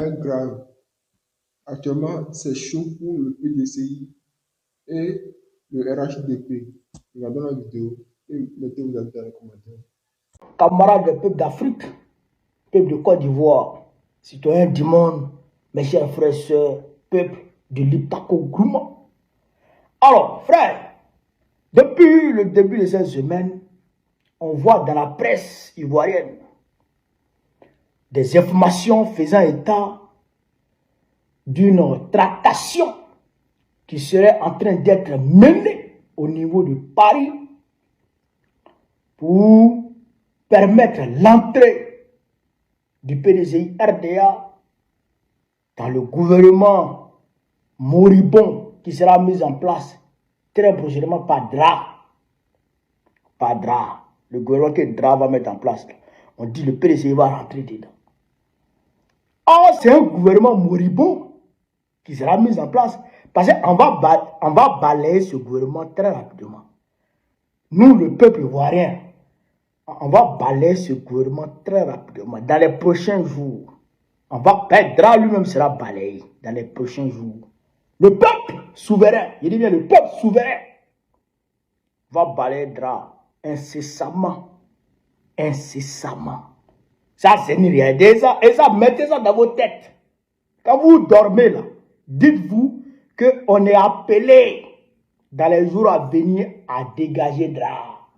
est grave. Actuellement, c'est chaud pour le PDCI et le RHDP. Regardons la vidéo et mettez vos avis dans les commentaires. Camarades du peuple d'Afrique, peuple de Côte d'Ivoire, citoyens du monde, mes chers frères et sœurs, peuple de l'Ipako Gouma. Alors, frère, depuis le début de cette semaine, on voit dans la presse ivoirienne des informations faisant état d'une tractation qui serait en train d'être menée au niveau de Paris pour permettre l'entrée du PDCI RDA dans le gouvernement moribond qui sera mis en place très prochainement par DRA. Par DRA. Le gouvernement que DRA va mettre en place. On dit le PDCI va rentrer dedans. Or, c'est un gouvernement moribond qui sera mis en place parce qu'on va balayer ce gouvernement très rapidement. Nous, le peuple ivoirien, on va balayer ce gouvernement très rapidement. Dans les prochains jours, DRA lui-même sera balayé dans les prochains jours. Le peuple souverain, je dis bien le peuple souverain, va balayer DRA incessamment. Incessamment. Ça, c'est une réalité. Et ça, mettez ça dans vos têtes. Quand vous dormez là, dites-vous qu'on est appelé dans les jours à venir à dégager DRA.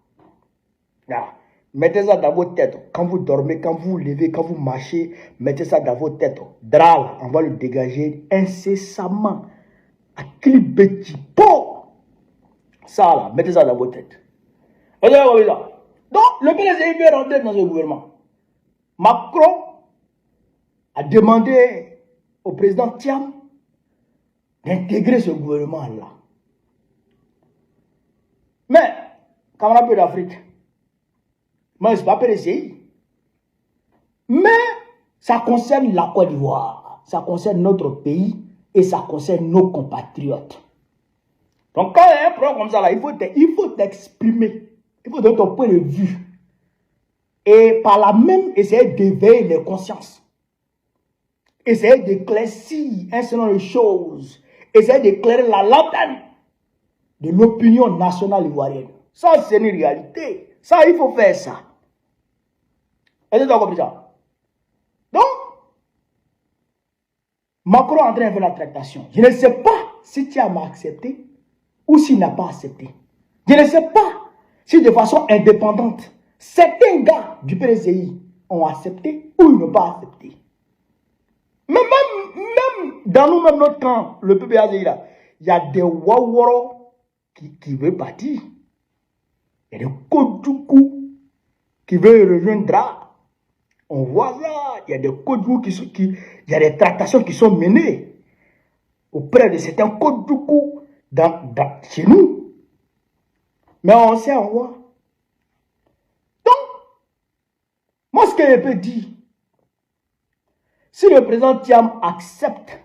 Là. Mettez ça dans vos têtes. Quand vous dormez, quand vous vous levez, quand vous marchez, mettez ça dans vos têtes. DRA, là, on va le dégager incessamment. À Clibetipo. Ça là, mettez ça dans vos têtes. Donc, le PDCI veut rentrer dans ce gouvernement. Macron a demandé au président Thiam d'intégrer ce gouvernement-là. Mais, camarades d'Afrique, moi, je ne suis pas PDCI. Mais, ça concerne la Côte d'Ivoire. Ça concerne notre pays et ça concerne nos compatriotes. Donc, quand il y a un problème comme ça, là, il faut t'exprimer. Il faut donner ton point de vue. Et par là même, essayer d'éveiller les consciences. Essayer d'éclaircir un certain nombre de choses. Essayer d'éclairer la lanterne de l'opinion nationale ivoirienne. Ça, c'est une réalité. Ça, il faut faire ça. Est-ce que tu as compris ça? Donc, Macron est en train de faire la tractation. Je ne sais pas si tu as accepté ou s'il n'a pas accepté. Je ne sais pas si de façon indépendante, certains gars du PDCI ont accepté ou ils n'ont pas accepté. Mais même dans nous-mêmes, notre camp, le PPAZI, là, il y a des Waworo qui veulent partir. Il y a des Kodjoukou qui veulent rejoindre DRA. On voit ça. Il y a des Kodjoukou il y a des tractations qui sont menées auprès de certains Kodjoukou chez nous. Mais on sait en quoi. Donc, moi, ce que je peux dire, si le président Thiam accepte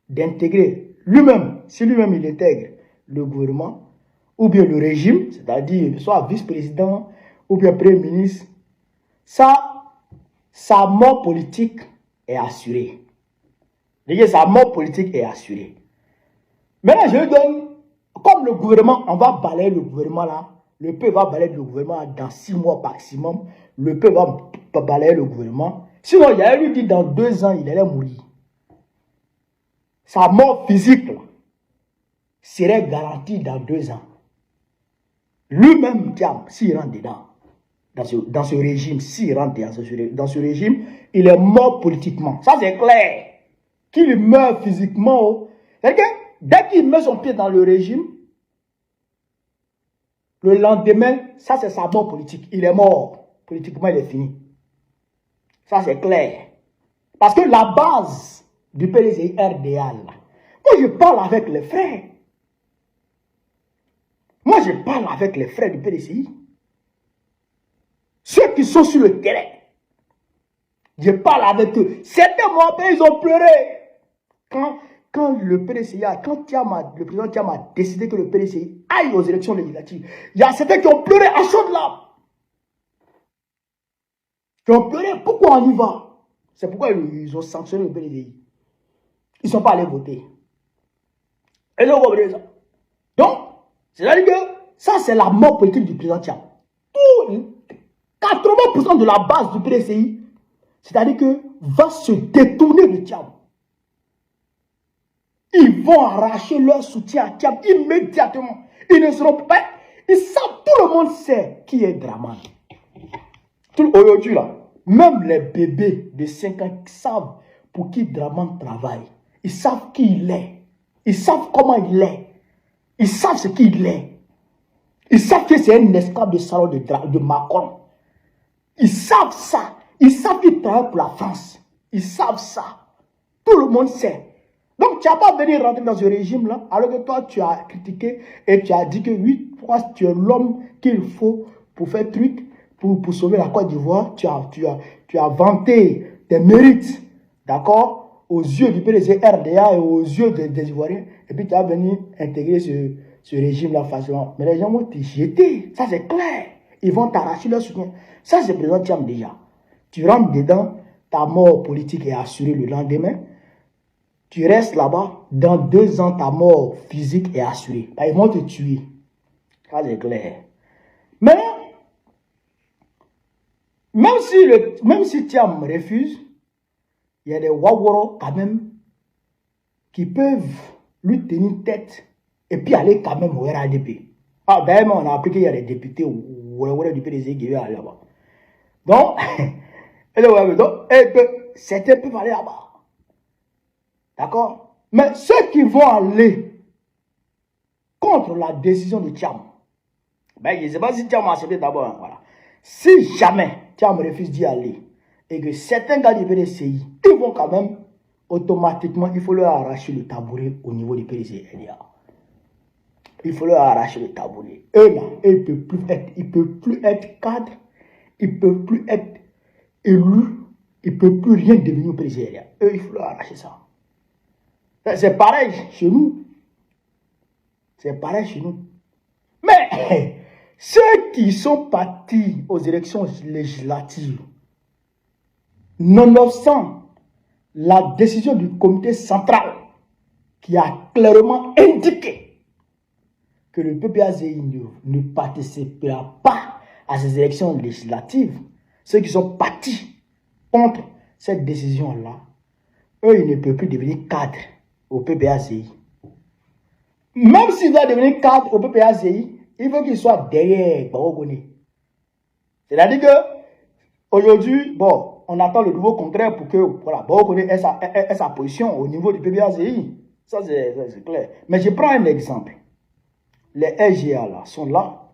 d'intégrer lui-même, si lui-même il intègre le gouvernement, ou bien le régime, c'est-à-dire soit vice-président, ou bien premier ministre, sa mort politique est assurée. Sa mort politique est assurée. Maintenant, je lui donne, comme le gouvernement, on va balayer le gouvernement là, le peuple va balayer le gouvernement dans 6 mois maximum, le peuple va balayer le gouvernement. Sinon, il allait lui dire dans 2 ans, il allait mourir. Sa mort physique là, serait garantie dans 2 ans. Lui-même, s'il rentre dedans, dans ce régime, s'il rentre dans ce régime, il est mort politiquement. Ça, c'est clair. Qu'il meurt physiquement, c'est-à-dire que dès qu'il met son pied dans le régime, le lendemain, ça c'est sa mort politique. Il est mort. Politiquement, il est fini. Ça c'est clair. Parce que la base du PDCI RDA, là, moi je parle avec les frères. Moi je parle avec les frères du PDCI. Ceux qui sont sur le terrain. Je parle avec eux. Certains mois après, ils ont pleuré. Quand le PDCI, le président Thiam a décidé que le PDCI aille aux élections législatives, il y a certains qui ont pleuré à chaudes larmes. Qui ont pleuré, pourquoi on y va? C'est pourquoi ils ont sanctionné le PDCI. Ils ne sont pas allés voter. Et donc, c'est-à-dire que ça, c'est la mort politique du président Tcham. 80% de la base du PDCI, c'est-à-dire que va se détourner de Tcham. Ils vont arracher leur soutien à Tcham immédiatement. Ils ne seront pas. Ils savent, tout le monde sait qui est Draman. Aujourd'hui, là, même les bébés de 5 ans savent pour qui Draman travaille. Ils savent qui il est. Ils savent comment il est. Ils savent ce qu'il est. Ils savent que c'est un esclave de salon de Macron. Ils savent ça. Ils savent qu'il travaille pour la France. Ils savent ça. Tout le monde sait. Donc, tu n'as pas venu rentrer dans ce régime-là, alors que toi, tu as critiqué et tu as dit que oui, pourquoi tu es l'homme qu'il faut pour faire truc, pour sauver la Côte d'Ivoire. Tu as vanté tes mérites, d'accord, aux yeux du PDG RDA et aux yeux des Ivoiriens. Et puis, tu as venu intégrer ce régime-là facilement. Mais les gens vont te jeter. Ça, c'est clair. Ils vont t'arracher leur soutien. Ça, c'est le président Tcham déjà. Tu rentres dedans, ta mort politique est assurée le lendemain. Tu restes là-bas, dans 2 ans, ta mort physique est assurée. Ils vont te tuer. Ça, c'est clair. Mais, même si Tcham refuse, il y a des Waworo quand même qui peuvent lui tenir tête et puis aller quand même au RADP. Ah, d'ailleurs, on a appris qu'il y a des députés du PDG qui veulent aller là-bas. Donc, certains peuvent aller là-bas. D'accord? Mais ceux qui vont aller contre la décision de Tcham, je ne sais pas si Tcham a accepté d'abord. Voilà. Si jamais Tcham refuse d'y aller et que certains gars du PDCI, ils vont quand même automatiquement, il faut leur arracher le tabouret au niveau du PDCI. Il faut leur arracher le tabouret. Eux là, ils ne peuvent plus être cadres, ils ne peuvent plus être élus, ils ne peuvent plus rien devenir au PDCI. Eux, il faut leur arracher ça. C'est pareil chez nous. C'est pareil chez nous. Mais ceux qui sont partis aux élections législatives, nonobstant la décision du comité central qui a clairement indiqué que le PPAZI ne participera pas à ces élections législatives, ceux qui sont partis contre cette décision-là, eux, ils ne peuvent plus devenir cadres au PPACI. Même s'il va devenir cadre au PPACI, il faut qu'il soit derrière Barogoni. C'est-à-dire que aujourd'hui, bon, on attend le nouveau congrès pour que voilà, Barogoni ait sa position au niveau du PPACI. Ça, c'est clair. Mais je prends un exemple. Les LGA là sont là.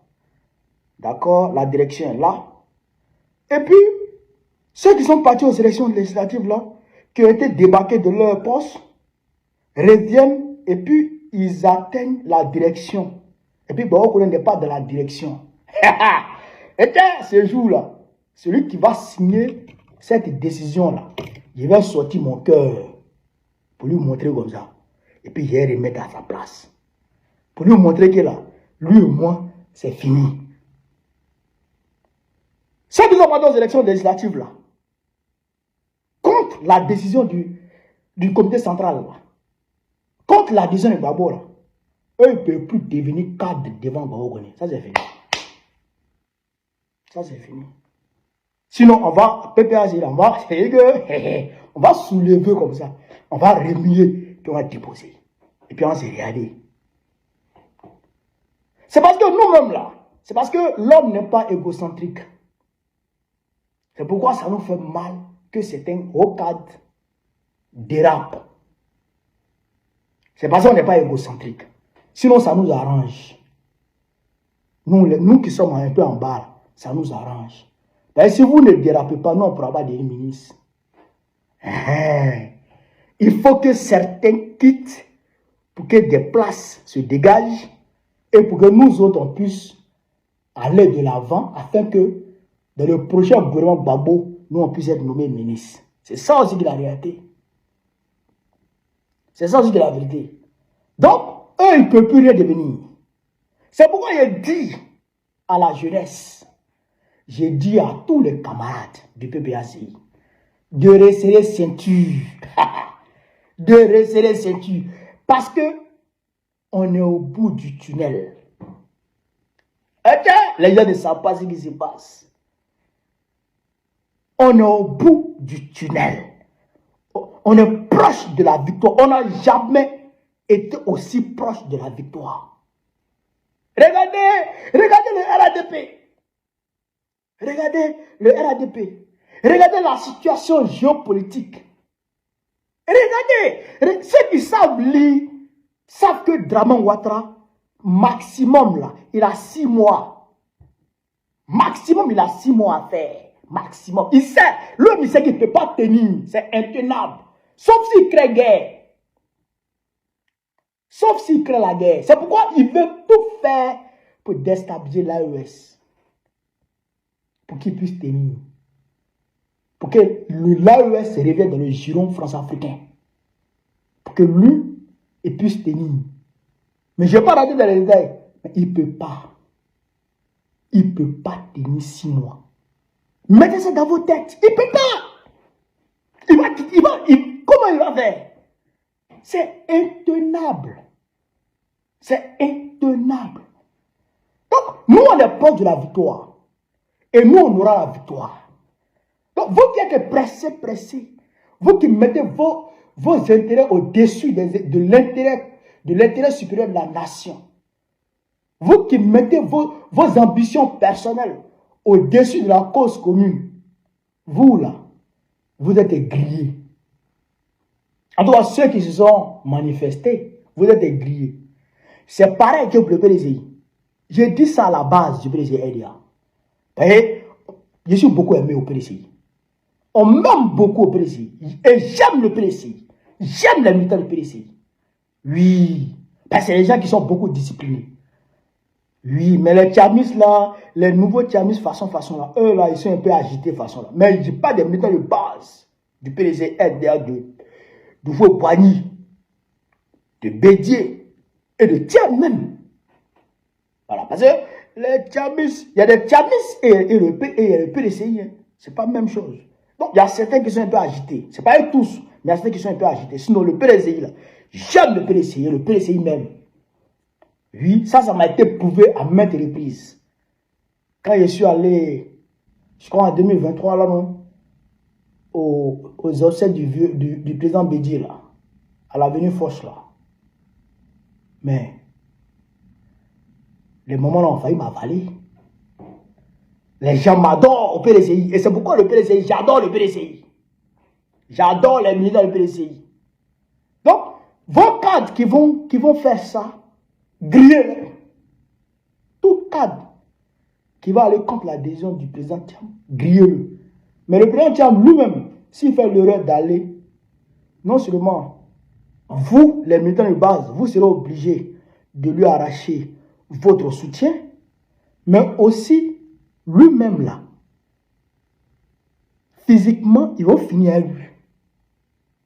D'accord? La direction est là. Et puis, ceux qui sont partis aux élections législatives là, qui ont été débarqués de leur poste, reviennent et puis ils atteignent la direction. Et puis Baroko n'est pas dans la direction. Et ce jour-là, celui qui va signer cette décision-là, je vais sortir mon cœur pour lui montrer comme ça. Et puis je vais remettre à sa place. Pour lui montrer que là, lui et moi, c'est fini. Ceux qui sont partis aux élections législatives là, contre la décision du comité central là, contre la décision de Gbagbo, là, eux, ils ne peuvent plus devenir cadres devant Barogoni. Ça, c'est fini. Ça, c'est fini. Sinon, on va, PPAZ, on va soulever comme ça. On va remuer, puis on va déposer. Et puis on va se regarder. C'est parce que nous-mêmes, là, c'est parce que l'homme n'est pas égocentrique. C'est pourquoi ça nous fait mal que certains hauts cadres dérapent. C'est parce qu'on n'est pas égocentrique. Sinon, ça nous arrange. Nous qui sommes un peu en bas, ça nous arrange. Ben, si vous ne dérapez pas, nous, on ne pourra pas devenir ministre. Il faut que certains quittent pour que des places se dégagent et pour que nous autres, on puisse aller de l'avant afin que dans le prochain gouvernement Gbagbo, nous, on puisse être nommés ministres. C'est ça aussi de la réalité. C'est ça aussi de la vérité. Donc, eux, ils ne peuvent plus rien devenir. C'est pourquoi j'ai dit à la jeunesse, j'ai dit à tous les camarades du PPACI, de resserrer ceinture. De resserrer ceinture. Parce que on est au bout du tunnel. Ok? Les gens ne savent pas ce qui se passe. On est au bout du tunnel. On est proche de la victoire. On n'a jamais été aussi proche de la victoire. Regardez le RADP. Regardez le RADP. Regardez la situation géopolitique. Regardez, ceux qui savent lire, savent que Draman Ouattara, maximum là, il a 6 mois. Maximum, il a 6 mois à faire. Maximum. Il sait, l'homme, il sait qu'il ne peut pas tenir. C'est intenable. Sauf s'il crée guerre. Sauf s'il crée la guerre. C'est pourquoi il veut tout faire pour déstabiliser l'AES. Pour qu'il puisse tenir. Pour que l'AES revienne dans le giron france-africain. Pour que lui, il puisse tenir. Mais je ne vais pas rentrer dans les détails. Mais il ne peut pas. Il ne peut pas tenir 6 mois. Mettez ça dans vos têtes. Il ne peut pas. Comment il va faire? C'est intenable. C'est intenable. Donc, nous, on est proche de la victoire. Et nous, on aura la victoire. Donc, vous qui êtes pressés, vous qui mettez vos intérêts au-dessus de l'intérêt supérieur de la nation, vous qui mettez vos ambitions personnelles au-dessus de la cause commune, vous là, vous êtes grillés. En tout cas, ceux qui se sont manifestés, vous êtes grillés. C'est pareil que pour le PDCI. J'ai dit ça à la base du PDCI RDA. Et je suis beaucoup aimé au PDCI. On m'aime beaucoup au PDCI. Et j'aime le PDCI. J'aime les militants du PDCI. Oui. Parce que c'est les gens qui sont beaucoup disciplinés. Oui, mais les tchamis là, les nouveaux tchamis façon là, eux là, ils sont un peu agités façon là. Mais je ne dis pas des militants de base du PDCI RDA, de Fouet-Boigny, de Bédier et de Thiers même. Voilà, parce que les tchamis, il y a des tchamis et le PDCI, hein, c'est pas la même chose. Donc, il y a certains qui sont un peu agités. Ce n'est pas eux tous, mais il y a certains qui sont un peu agités. Sinon, le PDCI, là, j'aime le PDCI même. Oui, ça m'a été prouvé à maintes reprises. Quand je suis allé, je crois en 2023, là, non, aux obsèques du président Bédier, là, à l'avenue Foch, là. Mais, les moments là ont failli m'avaler. Les gens m'adorent au PDCI. Et c'est pourquoi le PDCI, j'adore le PDCI. J'adore les militants du PDCI. Donc, vos cadres qui vont faire ça, grillez-les. Tout cadre qui va aller contre la décision du président Thiam, grillez-le. Mais le président Thiam lui-même, s'il fait l'erreur d'aller, non seulement vous, les militants de base, vous serez obligés de lui arracher votre soutien, mais aussi lui-même là, physiquement, ils vont finir à lui.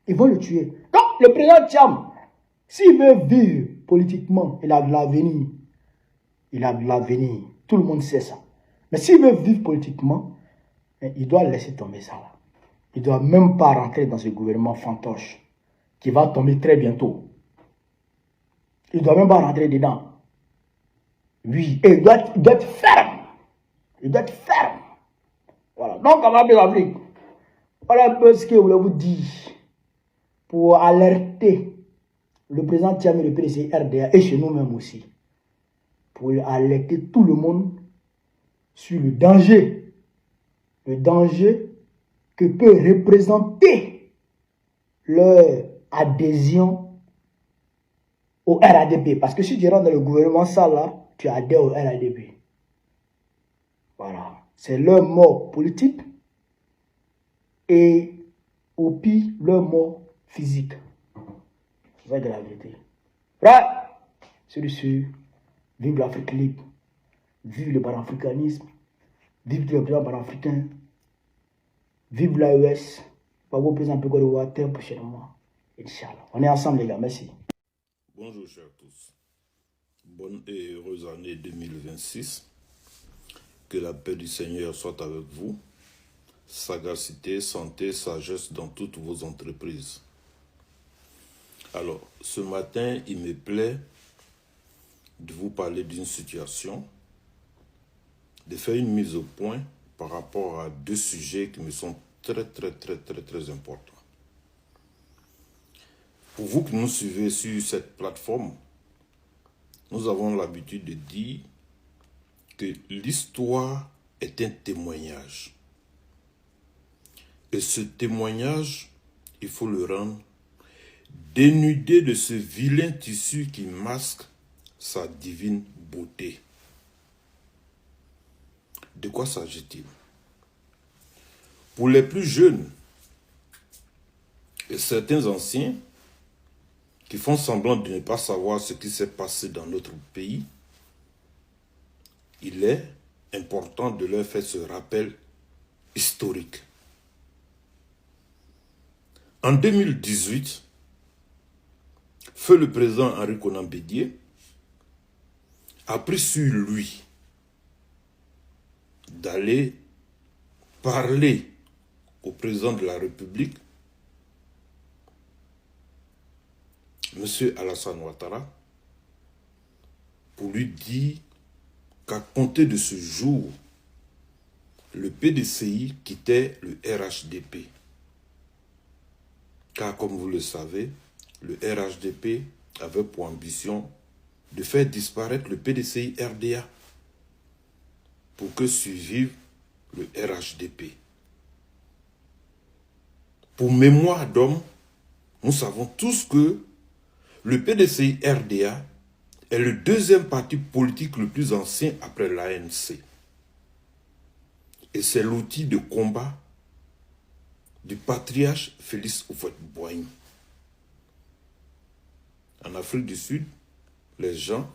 Ils vont le tuer. Donc, le président Thiam, s'il veut vivre politiquement, il a de l'avenir. Il a de l'avenir. Tout le monde sait ça. Mais s'il veut vivre politiquement, il doit laisser tomber ça là. Il ne doit même pas rentrer dans ce gouvernement fantoche qui va tomber très bientôt. Il ne doit même pas rentrer dedans. Oui, et il doit être ferme. Il doit être ferme. Voilà. Donc, camarades de l'Afrique, voilà un peu ce que je voulais vous dire pour alerter le président Thiam et le PDCI RDA et chez nous-mêmes aussi. Pour alerter tout le monde sur le danger que peut représenter leur adhésion au RADP. Parce que si tu rentres dans le gouvernement, ça là, tu adhères au RADP. Voilà. C'est leur mort politique et au pire, leur mort physique. C'est ça que la vérité. Right? C'est sûr. Vive l'Afrique libre. Vive le panafricanisme. Vive le président panafricain. Vive l'AES. Pabo président Pégo de Water prochainement. Inch'Allah. On est ensemble les gars. Merci. Bonjour chers tous. Bonne et heureuse année 2026. Que la paix du Seigneur soit avec vous. sagacité, santé, sagesse dans toutes vos entreprises. Alors, ce matin, il me plaît de vous parler d'une situation, de faire une mise au point par rapport à deux sujets qui me sont très importants. Pour vous qui nous suivez sur cette plateforme, nous avons l'habitude de dire que l'histoire est un témoignage. Et ce témoignage, il faut le rendre dénudé de ce vilain tissu qui masque sa divine beauté. De quoi s'agit-il? Pour les plus jeunes et certains anciens qui font semblant de ne pas savoir ce qui s'est passé dans notre pays, il est important de leur faire ce rappel historique. En 2018, feu le président Henri Konan Bédié a pris sur lui d'aller parler au président de la République, M. Alassane Ouattara, pour lui dire qu'à compter de ce jour, le PDCI quittait le RHDP. Car comme vous le savez, le RHDP avait pour ambition de faire disparaître le PDCI RDA pour que survive le RHDP. Pour mémoire d'homme, nous savons tous que le PDCI RDA est le deuxième parti politique le plus ancien après l'ANC. Et c'est l'outil de combat du patriarche Félix Houphouët-Boigny. En Afrique du Sud, les gens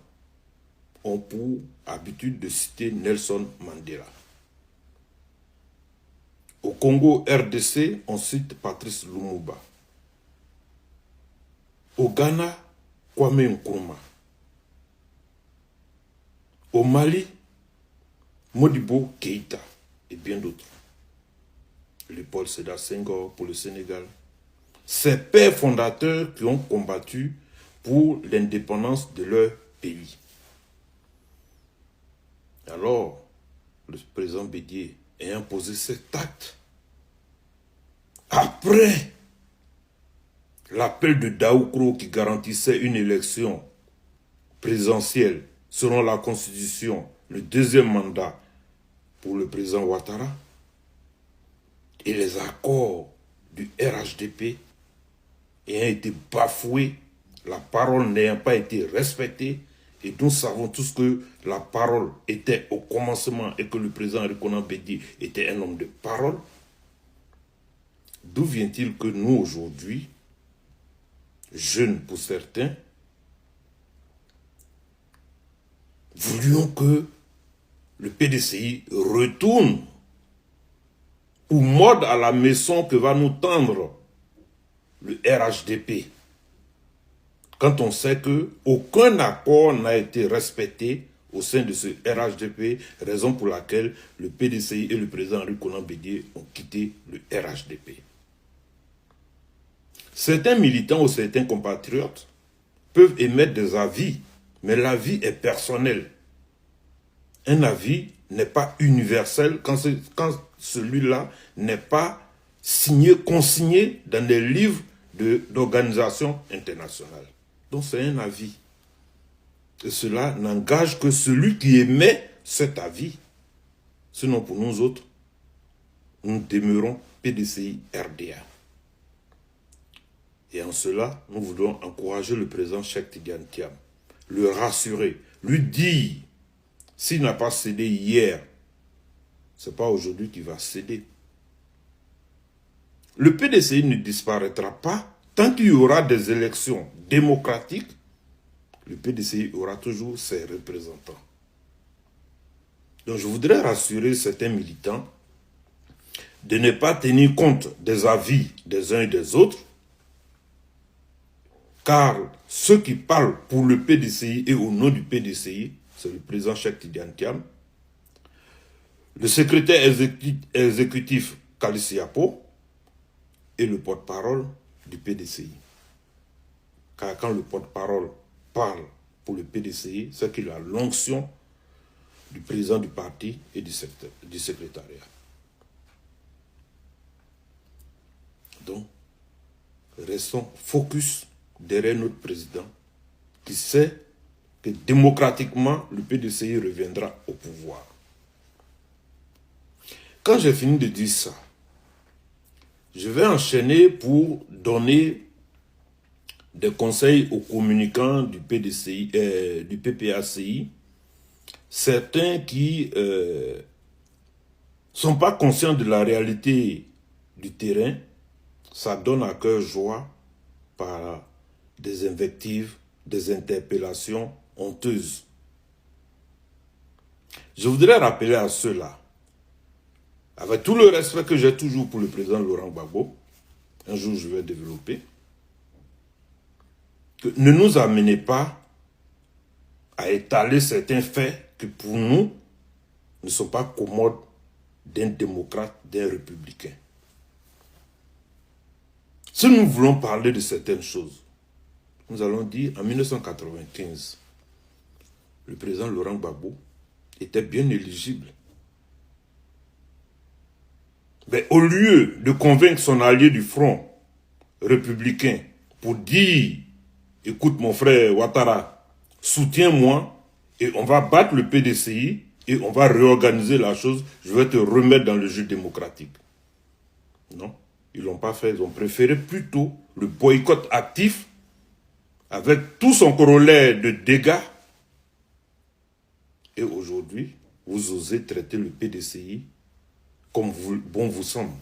ont pour habitude de citer Nelson Mandela. Au Congo RDC, on cite Patrice Lumumba. Au Ghana, Kwame Nkrumah. Au Mali, Modibo Keïta et bien d'autres. Léopold Sédar Senghor pour le Sénégal. Ces pères fondateurs qui ont combattu pour l'indépendance de leur pays. Alors, le président Bédié ayant posé cet acte, après l'appel de Daoukro qui garantissait une élection présidentielle selon la Constitution, le deuxième mandat pour le président Ouattara, et les accords du RHDP ayant été bafoués, la parole n'ayant pas été respectée, et nous savons tous que la parole était au commencement et que le président Henri Konan Bédié était un homme de parole. D'où vient-il que nous aujourd'hui, jeunes pour certains, voulions que le PDCI retourne ou mode à la maison que va nous tendre le RHDP, quand on sait qu'aucun accord n'a été respecté au sein de ce RHDP, raison pour laquelle le PDCI et le président Henri Konan Bédié ont quitté le RHDP. Certains militants ou certains compatriotes peuvent émettre des avis, mais l'avis est personnel. Un avis n'est pas universel quand celui-là n'est pas signé, consigné dans des livres d'organisations internationales. Donc c'est un avis. Et cela n'engage que celui qui émet cet avis. Sinon pour nous autres, nous demeurons PDCI RDA. Et en cela, nous voulons encourager le président Cheikh Tidiane Thiam, le rassurer, lui dire, s'il n'a pas cédé hier, ce n'est pas aujourd'hui qu'il va céder. Le PDCI ne disparaîtra pas tant qu'il y aura des élections démocratiques. Le PDCI aura toujours ses représentants. Donc je voudrais rassurer certains militants de ne pas tenir compte des avis des uns et des autres, car ceux qui parlent pour le PDCI et au nom du PDCI, c'est le président Cheikh Tidiane Thiam, le secrétaire exécutif Kalisiapo est le porte-parole du PDCI. Car quand le porte-parole parle pour le PDCI, c'est qu'il a l'onction du président du parti et du secrétariat. Donc, restons focus derrière notre président qui sait que démocratiquement, le PDCI reviendra au pouvoir. Quand j'ai fini de dire ça, je vais enchaîner pour donner des conseils aux communicants du PDCI, du PPACI, certains qui ne sont pas conscients de la réalité du terrain. Ça donne à cœur joie par des invectives, des interpellations honteuses. Je voudrais rappeler à ceux-là, avec tout le respect que j'ai toujours pour le président Laurent Gbagbo, un jour je vais développer, que ne nous amenez pas à étaler certains faits qui pour nous ne sont pas commodes d'un démocrate, d'un républicain. Si nous voulons parler de certaines choses, nous allons dire en 1995, le président Laurent Gbagbo était bien éligible. Mais au lieu de convaincre son allié du front républicain pour dire « Écoute mon frère Ouattara, soutiens-moi et on va battre le PDCI et on va réorganiser la chose, je vais te remettre dans le jeu démocratique. » Non, ils ne l'ont pas fait, ils ont préféré plutôt le boycott actif avec tout son corollaire de dégâts. Et aujourd'hui, vous osez traiter le PDCI comme bon vous semble.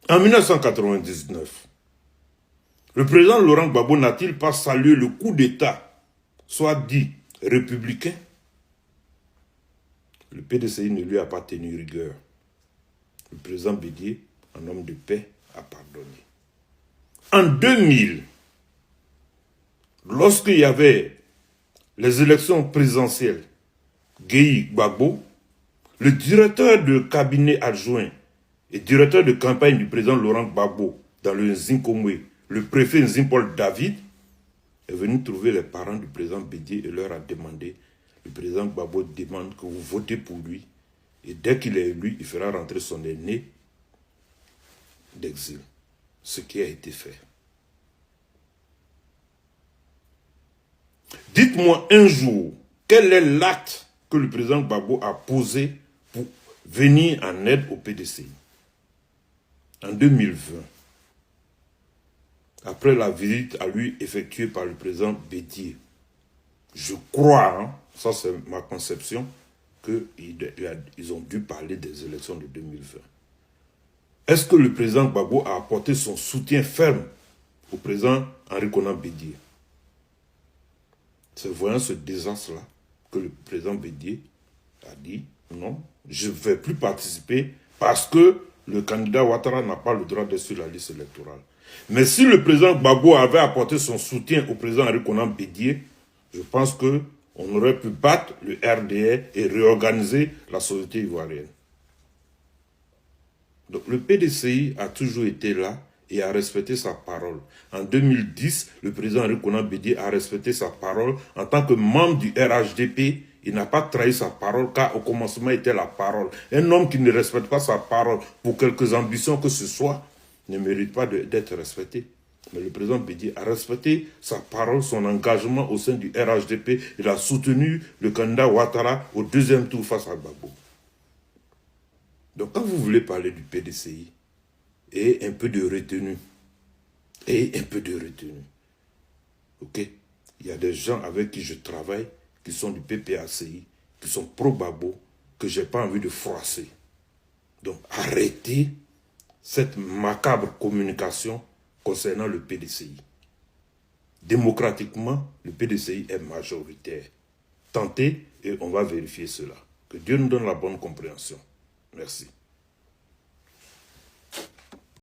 En 1999, le président Laurent Gbagbo n'a-t-il pas salué le coup d'État, soit dit républicain? Le PDCI ne lui a pas tenu rigueur. Le président Bédié, un homme de paix, a pardonné. En 2000, lorsqu'il y avait les élections présidentielles, Gueye Gbagbo, le directeur de cabinet adjoint et directeur de campagne du président Laurent Gbagbo dans le Nzinkomwe, le préfet Nzimpol David, est venu trouver les parents du président Bédié et leur a demandé, le président Gbagbo demande que vous votez pour lui et dès qu'il est élu, il fera rentrer son aîné d'exil. Ce qui a été fait. Dites-moi un jour, quel est l'acte que le président Gbagbo a posé pour venir en aide au PDCI? En 2020, après la visite à lui effectuée par le président Bédié, je crois, ça c'est ma conception, qu'ils ont dû parler des élections de 2020. Est-ce que le président Gbagbo a apporté son soutien ferme au président Henri Konan Bédié? C'est voyant ce désastre-là que le président Bédié a dit non, je ne vais plus participer parce que le candidat Ouattara n'a pas le droit d'être sur la liste électorale. Mais si le président Gbagbo avait apporté son soutien au président Henri Konan Bédié, je pense qu'on aurait pu battre le RDR et réorganiser la société ivoirienne. Donc le PDCI a toujours été là et a respecté sa parole. En 2010, le président Henri Konan Bédié a respecté sa parole en tant que membre du RHDP. Il n'a pas trahi sa parole car au commencement il était la parole. Un homme qui ne respecte pas sa parole pour quelques ambitions que ce soit ne mérite pas d'être respecté. Mais le président Bédié a respecté sa parole, son engagement au sein du RHDP. Il a soutenu le candidat Ouattara au deuxième tour face à Gbagbo. Donc quand vous voulez parler du PDCI, et un peu de retenue. Ok? Il y a des gens avec qui je travaille, qui sont du PPACI, qui sont pro-Gbagbo, que je n'ai pas envie de froisser. Donc arrêtez cette macabre communication concernant le PDCI. Démocratiquement, le PDCI est majoritaire. Tentez et on va vérifier cela. Que Dieu nous donne la bonne compréhension. Merci.